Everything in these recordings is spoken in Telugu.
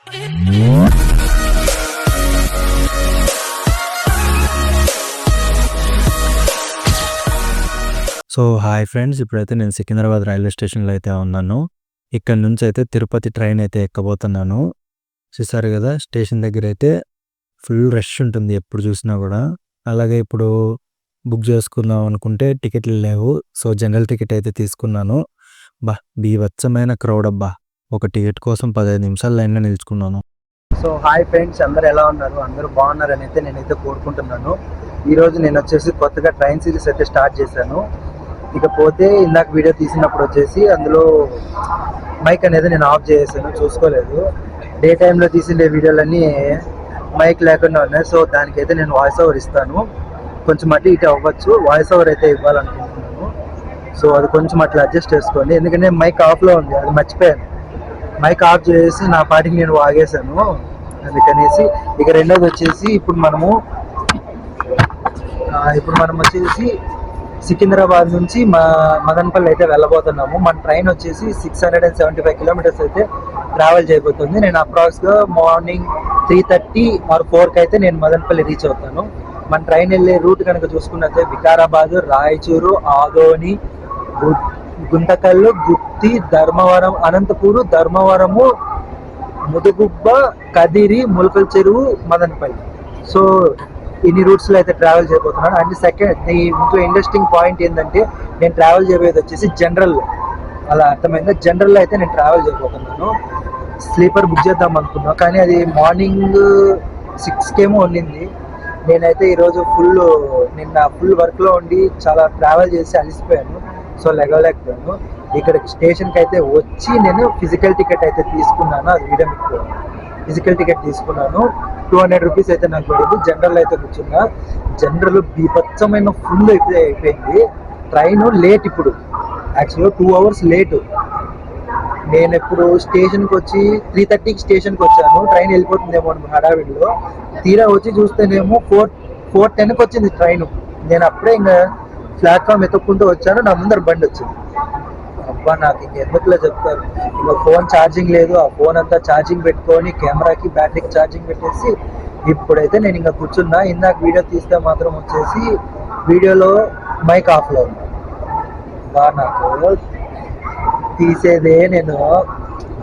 సో హాయ్ ఫ్రెండ్స్, ఇప్పుడైతే నేను సికింద్రాబాద్ రైల్వే స్టేషన్లో అయితే ఉన్నాను. ఇక్కడ నుంచి అయితే తిరుపతి ట్రైన్ అయితే ఎక్కబోతున్నాను. చూసారు కదా, స్టేషన్ దగ్గర అయితే ఫుల్ రష్ ఉంటుంది ఎప్పుడు చూసినా కూడా. అలాగే ఇప్పుడు బుక్ చేసుకుందాం అనుకుంటే టికెట్లు లేవు. సో జనరల్ టికెట్ అయితే తీసుకున్నాను. బీభత్సమైన క్రౌడ్ అబ్బా. ఒక టికెట్ కోసం 15 నిమిషాలు లైన్లో నిల్చుకున్నాను. సో హాయ్ ఫ్రెండ్స్, అందరు ఎలా ఉన్నారు? అందరూ బాగున్నారని అయితే నేనైతే కోరుకుంటున్నాను. ఈరోజు నేను వచ్చేసి కొత్తగా ట్రైన్ సిరీస్ అయితే స్టార్ట్ చేశాను. ఇకపోతే ఇందాక వీడియో తీసినప్పుడు వచ్చేసి అందులో మైక్ అనేది నేను ఆఫ్ చేసాను, చూసుకోలేదు. డే టైంలో తీసిన వీడియోలన్నీ మైక్ లేకుండా ఉన్నాయి. సో దానికైతే నేను వాయిస్ ఓవర్ ఇస్తాను. కొంచెం అటు ఇటు అవ్వచ్చు, వాయిస్ ఓవర్ అయితే ఇవ్వాలనుకుంటున్నాను. సో అది కొంచెం అట్లా అడ్జస్ట్ చేసుకోండి, ఎందుకంటే మైక్ ఆఫ్లో ఉంది, అది మర్చిపోయాను. మైక్ ఆఫ్ చేసి నా పాటికి నేను వాగేశాను, అందుకనేసి. ఇక రెండోది వచ్చేసి ఇప్పుడు మనం వచ్చేసి సికింద్రాబాద్ నుంచి మదనపల్లి అయితే వెళ్ళబోతున్నాము. మన ట్రైన్ వచ్చేసి 675 కిలోమీటర్స్ అయితే ట్రావెల్ చేయబోతుంది. నేను అప్రాక్స్గా మార్నింగ్ 3:30 or 4కి అయితే నేను మదనపల్లి రీచ్ అవుతాను. మన ట్రైన్ వెళ్ళే రూట్ కనుక చూసుకున్నట్లయితే వికారాబాద్, రాయచూరు, ఆదోని, గుంతకల్లు, గుత్తి, ధర్మవరం, అనంతపూరు, ధర్మవరము, ముదుగుబ్బ, కదిరి, ములకల చెరువు, మదనపల్లి. సో ఇన్ని రూట్స్లో అయితే ట్రావెల్ చేయబోతున్నాను. అండ్ సెకండ్ ఇంకో ఇంట్రెస్టింగ్ పాయింట్ ఏంటంటే, నేను ట్రావెల్ చేయబోయేది వచ్చేసి జనరల్. అలా అర్థమైందా? జనరల్లో అయితే నేను ట్రావెల్ చేయబోతున్నాను. స్లీపర్ బుక్ చేద్దాం అనుకున్నాను, కానీ అది మార్నింగ్ 6కేమో ఉండింది. నేనైతే ఈరోజు నిన్న ఫుల్ వర్క్లో ఉండి చాలా ట్రావెల్ చేసి అలసిపోయాను. సో లెగలేకపోయాను. ఇక్కడ స్టేషన్కి అయితే వచ్చి నేను ఫిజికల్ టికెట్ అయితే తీసుకున్నాను. అది వీడియో మీకు ఫిజికల్ టికెట్ తీసుకున్నాను. 200 రూపీస్ అయితే నాకు పడింది. జనరల్ అయితే కూర్చున్నా. జనరల్ బీభత్సమైన ఫుల్ అయితే అయిపోయింది. ట్రైన్ లేట్, ఇప్పుడు యాక్చువల్గా 2 hours లేటు. నేను ఇప్పుడు స్టేషన్కి వచ్చి 3:30కి స్టేషన్కి వచ్చాను. ట్రైన్ వెళ్ళిపోతుందేమో హడావిడిలో. తీరా వచ్చి చూస్తేనేమో 4:10కి వచ్చింది ట్రైన్. నేను అప్పుడే ఇంకా ప్లాట్ఫామ్ ఎత్తుక్కుంటూ వచ్చాను, నా ముందర బండి వచ్చింది. అబ్బా, నాకు ఇంకెందుకులో చెప్తారు. ఇంకా ఫోన్ ఛార్జింగ్ లేదు. ఆ ఫోన్ అంతా ఛార్జింగ్ పెట్టుకొని బ్యాటరీకి ఛార్జింగ్ పెట్టేసి ఇప్పుడైతే నేను ఇంకా కూర్చున్నా. ఇందాక వీడియో తీస్తే మాత్రం వచ్చేసి వీడియోలో మైక్ ఆఫ్లో ఉంది. నాకు తీసేదే నేను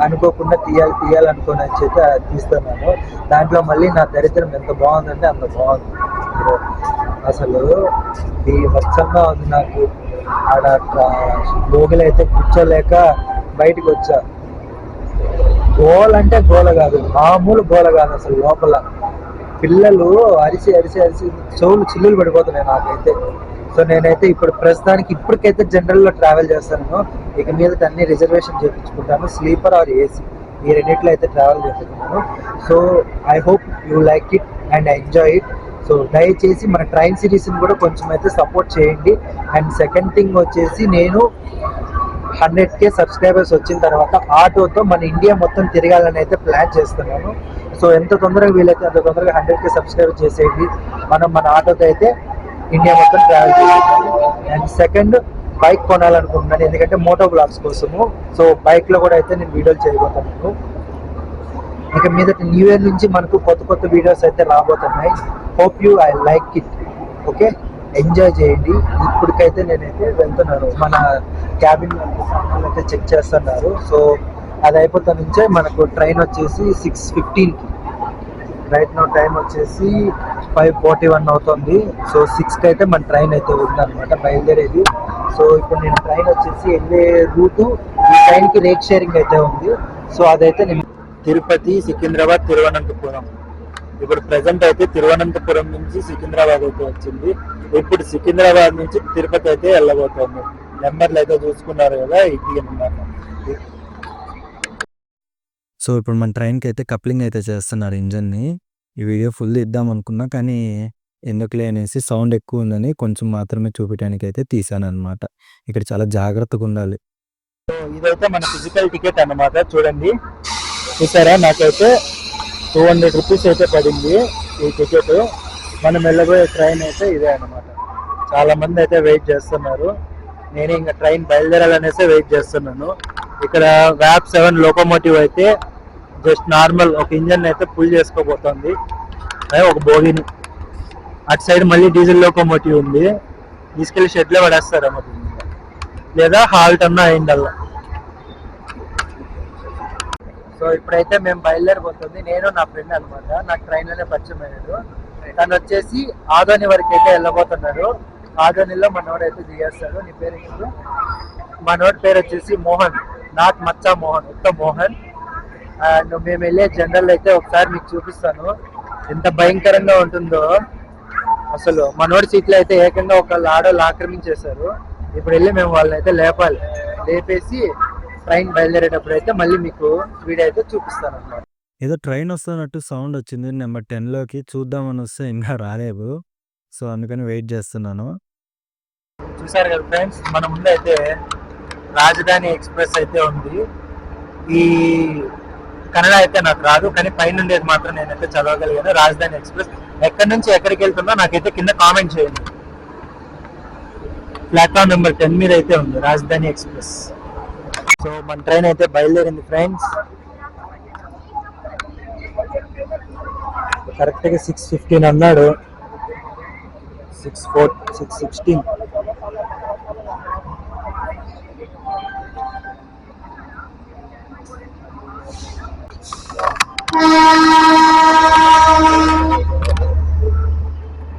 అనుకోకుండా తీయాలనుకుని వచ్చి తీస్తున్నాను. దాంట్లో మళ్ళీ నా దరిద్రం ఎంత బాగుందంటే అంత బాగుంది. అసలు ఈ వర్షంగా ఉంది. నాకు ఆడ గోగులు అయితే కూర్చోలేక బయటకు వచ్చా. గోల అంటే గోల కాదు, మామూలు గోల కాదు అసలు. లోపల పిల్లలు అరిసి చెవులు చిల్లులు పడిపోతున్నాయి నాకైతే. సో నేనైతే ఇప్పుడు ప్రస్తుతానికి ఇప్పటికైతే జనరల్లో ట్రావెల్ చేస్తాను. ఇక మీద అన్ని రిజర్వేషన్ చేయించుకుంటాను, స్లీపర్ ఆర్ ఏసీ, ఈ రెండిట్లో అయితే ట్రావెల్ చేస్తున్నాను. So I hope you like it and enjoy it. So దయచేసి మన ట్రైన్ సిరీస్ని కూడా కొంచెం అయితే సపోర్ట్ చేయండి. అండ్ సెకండ్ థింగ్ వచ్చేసి, నేను 100K సబ్స్క్రైబర్స్ వచ్చిన తర్వాత ఆటోతో మన ఇండియా మొత్తం తిరగాలని అయితే ప్లాన్ చేస్తున్నాను. సో ఎంత తొందరగా వీలైతే అంత తొందరగా 100K సబ్స్క్రైబర్ చేసేయండి. మన ఆటోతో అయితే ఇండియా మొత్తం ట్రావెల్ చేస్తాను. అండ్ సెకండ్, బైక్ కొనాలనుకుంటున్నాను, ఎందుకంటే మోటో బ్లాగ్స్ కోసము. సో బైక్లో కూడా అయితే నేను వీడియోలు చేయబోతున్నాను. ఇక మీద న్యూ ఇయర్ నుంచి మనకు కొత్త వీడియోస్ అయితే రాబోతున్నాయి. Hope you I like it. Okay, enjoy చేయండి. ఇప్పటికైతే నేనైతే వెళ్తున్నాను. మన క్యాబిన్ అయితే చెక్ చేస్తున్నారు. సో అది అయిపోతా నుంచే మనకు ట్రైన్ వచ్చేసి 6:15కి. రైట్ నో టైం వచ్చేసి 5:41 అవుతుంది. సో 6కి అయితే మన ట్రైన్ అయితే ఉందన్నమాట, బయలుదేరేది. సో ఇప్పుడు నేను ట్రైన్ వచ్చేసి వెళ్ళే రూటు, ఈ ట్రైన్కి రేట్ షేరింగ్ అయితే ఉంది. సో అదైతే నేను తిరుపతి, సికింద్రాబాద్, తిరువనంతపురం. ఇప్పుడు ప్రెసెంట్ అయితే తిరువనంతపురం నుంచి సికింద్రాబాద్ అయితే వచ్చింది. ఇప్పుడు సికింద్రాబాద్ నుంచి తిరుపతి అయితే వెళ్ళబోతుంది. నెంబర్లు అయితే చూసుకున్నారు కదా, ఇది అన్నమాట. సో ఇప్పుడు మన ట్రైన్కి అయితే కప్లింగ్ అయితే చేస్తున్నారు ఇంజన్ని. ఈ వీడియో ఫుల్ ఇద్దాం అనుకున్నా, కానీ ఎందుకులే అనేసి సౌండ్ ఎక్కువ ఉందని కొంచెం మాత్రమే చూపించడానికి అయితే తీసాను అనమాట. ఇక్కడ చాలా జాగ్రత్తగా ఉండాలి. సో ఇదైతే మన ఫిజికల్ టికెట్ అన్నమాట. చూడండి, చూసారా, నాకైతే 200 రూపీస్ అయితే పడింది ఈ టికెట్. మనం వెళ్ళబోయే ట్రైన్ అయితే ఇదే అన్నమాట. చాలా మంది అయితే వెయిట్ చేస్తున్నారు. నేను ఇంకా ట్రైన్ బయలుదేరాలనేసి వెయిట్ చేస్తున్నాను. ఇక్కడ VAP 7 లోకోమోటివ్ అయితే జస్ట్ నార్మల్ ఒక ఇంజన్ అయితే పుల్ చేసుకోబోతోంది, అదే ఒక బోగిని. అటు సైడ్ మళ్ళీ డీజిల్ లోకోమోటివ్ ఉంది, తీసుకెళ్లి షెడ్లో పడేస్తారేమో దీన్ని. లేదా హాల్ట్ అన్నా అయిందల్లా. సో ఇప్పుడైతే మేము బయలుదేరిపోతుంది, నేను నా ఫ్రెండ్ అనమాట, నాకు ట్రైన్లోనే పరిచయం అయ్యాడు. తను వచ్చేసి ఆదోని వరకు అయితే వెళ్ళబోతున్నాడు. ఆదోనిలో మనోడు అయితే దిగేస్తాడు. నీ పేరు ఏంటి? మనోడి పేరు వచ్చేసి మోహన్, నాట్ మచ్చా మోహన్, ఉత్త మోహన్. అండ్ మేము వెళ్ళే జనరల్ అయితే ఒకసారి మీకు చూపిస్తాను, ఎంత భయంకరంగా ఉంటుందో అసలు. మనోడి సీట్లు అయితే ఏకంగా ఒకళ్ళు ఆడోళ్ళు ఆక్రమించేశారు. ఇప్పుడు వెళ్ళి మేము వాళ్ళని అయితే లేపాలి, లేపేసి ట్రైన్ బయలుదేరేటప్పుడు అయితే మళ్ళీ మీకు వీడియో అయితే చూపిస్తాను అన్నమాట. ఏదో ట్రైన్ వస్తున్నట్టు సౌండ్ వచ్చింది నెంబర్ 10లోకి, చూద్దామని వస్తే ఇంకా రాలేదు. సో అందుకని వెయిట్ చేస్తున్నాను. చూసారు కదా ఫ్రెండ్స్, మన ముందు అయితే రాజధాని ఎక్స్ప్రెస్ అయితే ఉంది. ఈ కన్నడ అయితే నాకు రాదు, కానీ పైన ఉండేది మాత్రం నేనైతే చదవగలిగాను. రాజధాని ఎక్స్ప్రెస్ ఎక్కడి నుంచి ఎక్కడికి వెళ్తుందో నాకైతే కింద కామెంట్ చేయండి. ప్లాట్ఫామ్ నెంబర్ 10 మీద అయితే ఉంది రాజధాని ఎక్స్ప్రెస్. సో మన ట్రైన్ అయితే బయలుదేరింది ఫ్రెండ్స్. కరెక్ట్గా 6:15 అన్నాడు, 6:16.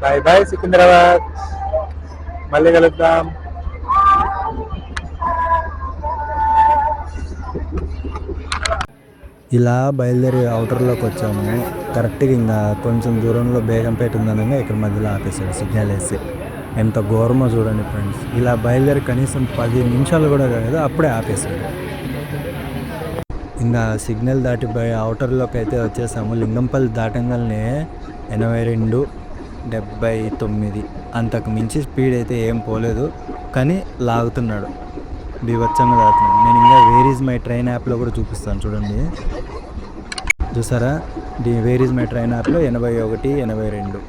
బాయ్ బాయ్ సికింద్రాబాద్, మళ్ళీ కలుద్దాం. ఇలా బయలుదేరి అవుటర్లోకి వచ్చాము. కరెక్ట్గా ఇంకా కొంచెం దూరంలో బేగంపేట ఉందనగా ఇక్కడ మధ్యలో ఆపేశాడు సిగ్నల్ వేసి. ఎంత ఘోరమో చూడండి ఫ్రెండ్స్. ఇలా బయలుదేరి కనీసం 10 నిమిషాలు కూడా కాదు, అప్పుడే ఆపేశాడు. ఇంకా సిగ్నల్ దాటి అవుటర్లోకి అయితే వచ్చేసాము. లింగంపల్లి దాటంగానే 82, 79 అంతకు మించి స్పీడ్ అయితే ఏం పోలేదు, కానీ లాగుతున్నాడు, బీభత్సంగా లాగుతున్నాడు. నేను ఇంకా వేర్ ఈజ్ మై ట్రైన్ యాప్లో కూడా చూపిస్తాను చూడండి. చూసారా, వేర్ ఈజ్ మై ట్రైన్ యాప్లో 81, 82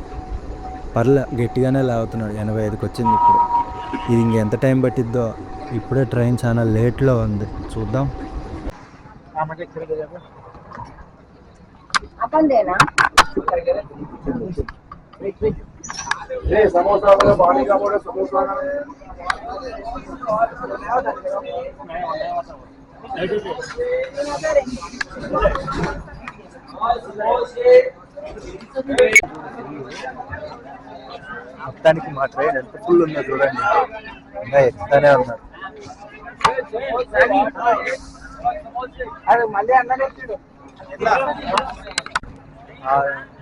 పర్లే గట్టిగానే లాగుతున్నాడు. 85కి వచ్చింది ఇప్పుడు. ఇది ఇంకెంత టైం పట్టిద్దో. ఇప్పుడే ట్రైన్ చాలా లేట్లో ఉంది, చూద్దాం. మొత్తానికి మా ట్రైన్ ఎంత ఫుల్ ఉందో చూడండి, ఇంకా ఎక్కుతానే ఉన్నారు.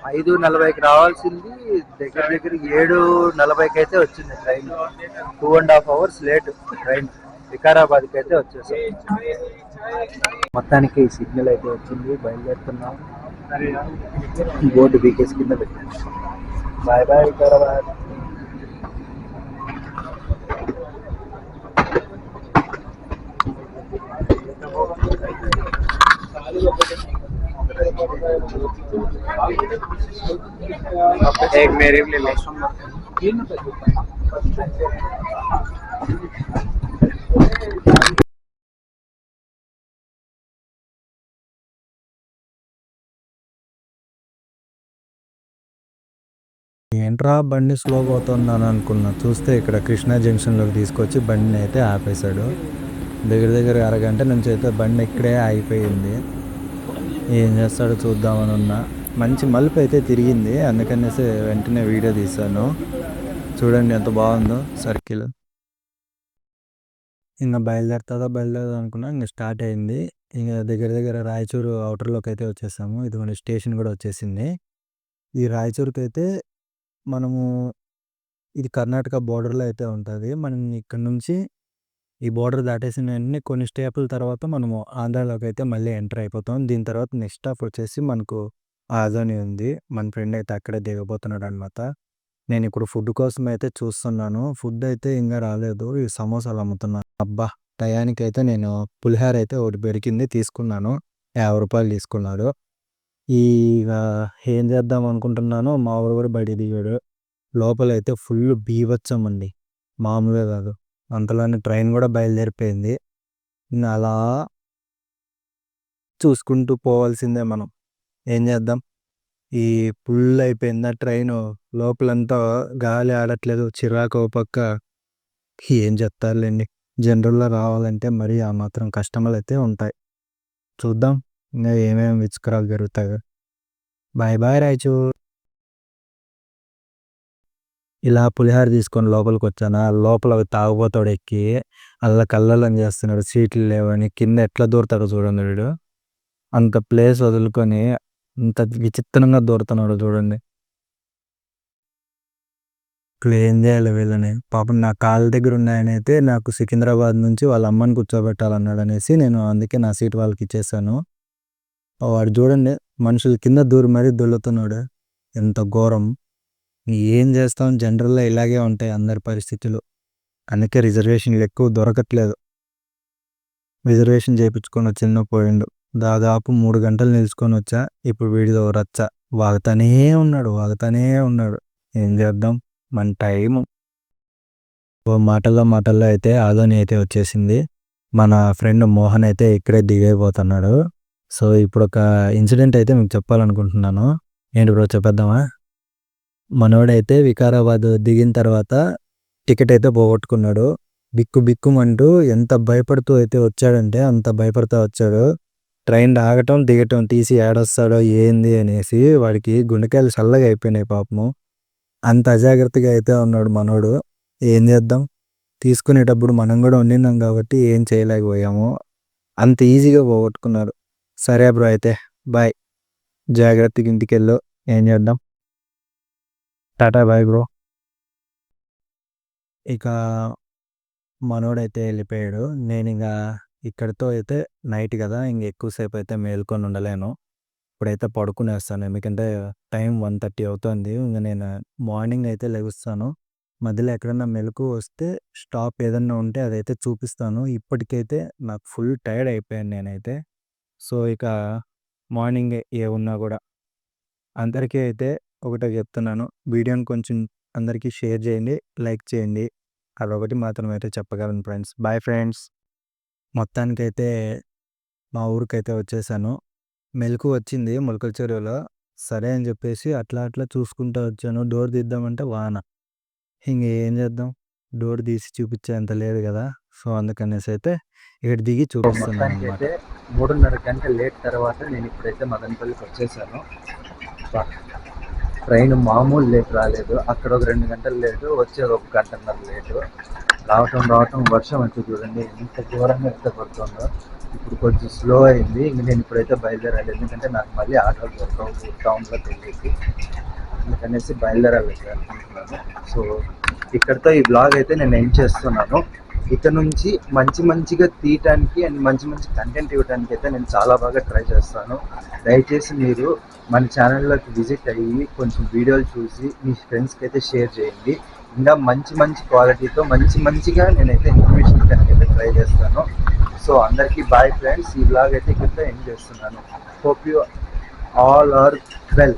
5:40కి రావాల్సింది దగ్గర దగ్గర 7:40కి అయితే వచ్చింది ట్రైన్. 2.5 hours late train. వికారాబాద్కి అయితే వచ్చేసాం. మొత్తానికి సిగ్నల్ అయితే వచ్చింది, బయలుదేరుతున్నాం. బోర్డు బీకేస్ కింద పెట్టాను. Bye bye Vikarabad. एक मेरे भी ले लो। ఏంట్రా బండి స్లోగా అవుతుందని అనుకున్నా, చూస్తే ఇక్కడ కృష్ణా జంక్షన్లోకి తీసుకొచ్చి బండిని అయితే ఆపేశాడు. దగ్గర దగ్గర అరగంట నుంచి అయితే బండి ఇక్కడే ఆగిపోయింది. ఏం చేస్తాడో చూద్దామని ఉన్నా. మంచి మలుపు అయితే తిరిగింది, అందుకనేసి వెంటనే వీడియో తీశాను. చూడండి ఎంత బాగుందో సర్కిల్. ఇంకా బయలుదేరుతుందా అనుకున్నా, ఇంకా స్టార్ట్ అయింది. ఇంకా దగ్గర దగ్గర రాయచూరు అవుటర్లోకి అయితే వచ్చేసాము. ఇదిగోండి స్టేషన్ కూడా వచ్చేసింది. ఈ రాయచూరుకి అయితే మనము, ఇది కర్ణాటక బోర్డర్లో అయితే ఉంటుంది. మనం ఇక్కడ నుంచి ఈ బోర్డర్ దాటేసిన వెంటనే కొన్ని స్టేపుల తర్వాత మనము ఆంధ్రాలోకి అయితే మళ్ళీ ఎంటర్ అయిపోతాం. దీని తర్వాత నెక్స్ట్ స్టాప్ వచ్చేసి మనకు ఆదోని ఉంది. మన ఫ్రెండ్ అయితే అక్కడే దిగబోతున్నాడు అనమాట. నేను ఇప్పుడు ఫుడ్ కోసం అయితే చూస్తున్నాను. ఫుడ్ అయితే ఇంకా రాలేదు. ఈ సమోసాలు అమ్ముతున్నాను. అబ్బా, టయానికి అయితే నేను పులిహార అయితే ఒకటి దొరికింది, తీసుకున్నాను. 50 రూపాయలు తీసుకున్నాడు. ఇక ఏం చేద్దాం అనుకుంటున్నాను, మా ఊరు కూడా బడి దిగాడు. లోపలైతే ఫుల్ బీభత్సం అండి, మామూలుగా కాదు. అంతలోనే ట్రైన్ కూడా బయలుదేరిపోయింది. ఇంకా అలా చూసుకుంటూ పోవాల్సిందే మనం. ఏం చేద్దాం? ఈ ఫుల్ అయిపోయిందా ట్రైను. లోపలంతా గాలి ఆడట్లేదు. చిరాకు ఓ పక్క. ఏం చెప్తారులెండి. జనరల్‌లో రావాలంటే మరీ ఆ మాత్రం కష్టములైతే ఉంటాయి. చూద్దాం ఇంగా ఏమేమి విచిత్రాలు జరుగుతాయో. Bye bye Raichur. ఇలా పులిహోర తీసుకొని లోపలికొచ్చానా, లోపల తాగుబోతోడు ఎక్కి అల్లకల్లోలం చేస్తున్నాడు. సీట్లు లేవని కింద ఎట్లా దూరుతాడో చూడండి వీడు. అంత ప్లేస్ వదులుకొని అంత విచిత్రంగా దూరుతున్నాడో చూడండి. ఇప్పుడు ఏం చేయాలి వీళ్ళని? పాపం నా కాళ్ళ దగ్గర ఉన్నాయనైతే నాకు సికింద్రాబాద్ నుంచి వాళ్ళ అమ్మని కూర్చోబెట్టాలన్నాడనేసి నేను అందుకే నా సీట్ వాళ్ళకి ఇచ్చేసాను. వాడు చూడండి మనుషుల కింద దూరి మరీ దొర్లుతున్నాడు. ఎంత ఘోరం. ఏం చేస్తాం జనరల్‌లో ఇలాగే ఉంటాయి అందరి పరిస్థితులు. అందుకే రిజర్వేషన్‌లు ఎక్కువ దొరకట్లేదు. రిజర్వేషన్ చేపించుకొని వచ్చిన పోయిండు. దాదాపు 3 గంటలు నిలుచుకొనొచ్చా. ఇప్పుడు వీడిదో రచ్చ. వాగుతానే ఉన్నాడు. ఏం చేద్దాం? మన టైము. మాటల్లో అయితే ఆదోని అయితే వచ్చేసింది. మన ఫ్రెండ్ మోహన్ అయితే ఇక్కడే దిగైపోతున్నాడు. సో ఇప్పుడొక ఇన్సిడెంట్ అయితే మీకు చెప్పాలనుకుంటున్నాను. ఏంటి బ్రో చెప్పేద్దామా? మనోడైతే వికారాబాద్ దిగిన తర్వాత టికెట్ అయితే పోగొట్టుకున్నాడు. బిక్కుమంటూ ఎంత భయపడుతూ అయితే వచ్చాడంటే అంత భయపడతా వచ్చాడు. ట్రైన్ ఆగటం, దిగటం తీసి ఏడొస్తాడో ఏంది అనేసి వాడికి గుండెకాయలు చల్లగా అయిపోయినాయి పాపము. అంత అజాగ్రత్తగా అయితే ఉన్నాడు మనోడు. ఏం చేద్దాం? తీసుకునేటప్పుడు మనం కూడా ఉండినాం కాబట్టి ఏం చేయలేకపోయాము. అంత ఈజీగా పోగొట్టుకున్నారు. సరే బ్రో అయితే బాయ్. జాగ్రత్తగా ఇంటికెళ్ళు. ఏం చేద్దాం? Tata bye bro. ఇక మనోడైతే వెళ్ళిపోయాడు. నేనింక ఇక్కడితో అయితే నైట్ కదా, ఇంక ఎక్కువసేపు అయితే మేల్కొని ఉండలేను. ఇప్పుడైతే పడుకునేస్తాను. ఎందుకంటే టైం 1:30 అవుతుంది. ఇంక నేను మార్నింగ్ అయితే లెగుస్తాను. మధ్యలో ఎక్కడన్నా మెలకువ వస్తే స్టాప్ ఏదన్నా ఉంటే అదైతే చూపిస్తాను. ఇప్పటికైతే నాకు ఫుల్ టైర్డ్ అయిపోయాను నేనైతే. సో ఇక మార్నింగే ఏమున్నా కూడా అందరికీ అయితే ఒకటే చెప్తున్నాను. వీడియోని కొంచెం అందరికీ షేర్ చేయండి, లైక్ చేయండి. అదొకటి మాత్రం అయితే చెప్పగలను ఫ్రెండ్స్. Bye friends. మొత్తానికైతే మా ఊరికైతే వచ్చేసాను. మెలుకువ వచ్చింది మొలకల చెరువులో. సరే అని చెప్పేసి అట్లా చూసుకుంటూ వచ్చాను. డోర్ తీద్దామంటే వాన. ఇంకేం చేద్దాం? డోర్ తీసి చూపించేంత లేదు కదా. సో అందుకనేసి అయితే ఇక్కడ దిగి చూపిస్తున్నాను అనమాట. మొత్తానికైతే 3:30 గంటల లేట్ తర్వాత నేను ఇప్పుడైతే మదనపల్లికి వచ్చేసాను. ట్రైన్ మామూలు లేట్ రాలేదు. అక్కడ ఒక 2 గంటలు లేటు, వచ్చేది ఒక గంటన్నర లేటు. రావటం వర్షం వచ్చి చూడండి ఎంత ఘోరంగా ఎంత పడుతుందో. ఇప్పుడు కొంచెం స్లో అయింది. ఇంక నేను ఇప్పుడైతే బయలుదేరాలి. ఎందుకంటే నాకు మళ్ళీ ఆటోలు దొరకవు టౌన్లో వెళ్ళేసి. అందుకనేసి బయలుదేరాలి అనుకుంటున్నాను. సో ఇక్కడితో ఈ బ్లాగ్ అయితే నేను ఎండ్ చేస్తున్నాను. ఇక్కడ నుంచి మంచిగా తీయటానికి అండ్ మంచి కంటెంట్ ఇవ్వడానికి అయితే నేను చాలా బాగా ట్రై చేస్తాను. దయచేసి మీరు మన ఛానల్లోకి విజిట్ అయ్యి కొంచెం వీడియోలు చూసి మీ ఫ్రెండ్స్కి అయితే షేర్ చేయండి. ఇంకా మంచి క్వాలిటీతో మంచిగా నేనైతే ఇన్ఫర్మేషన్ ఇవ్వడానికి ట్రై చేస్తాను. సో అందరికీ బాయ్ ఫ్రెండ్స్. ఈ బ్లాగ్ అయితే ఇక్కడితో ఎండ్ చేస్తున్నాను. Hope you all are well.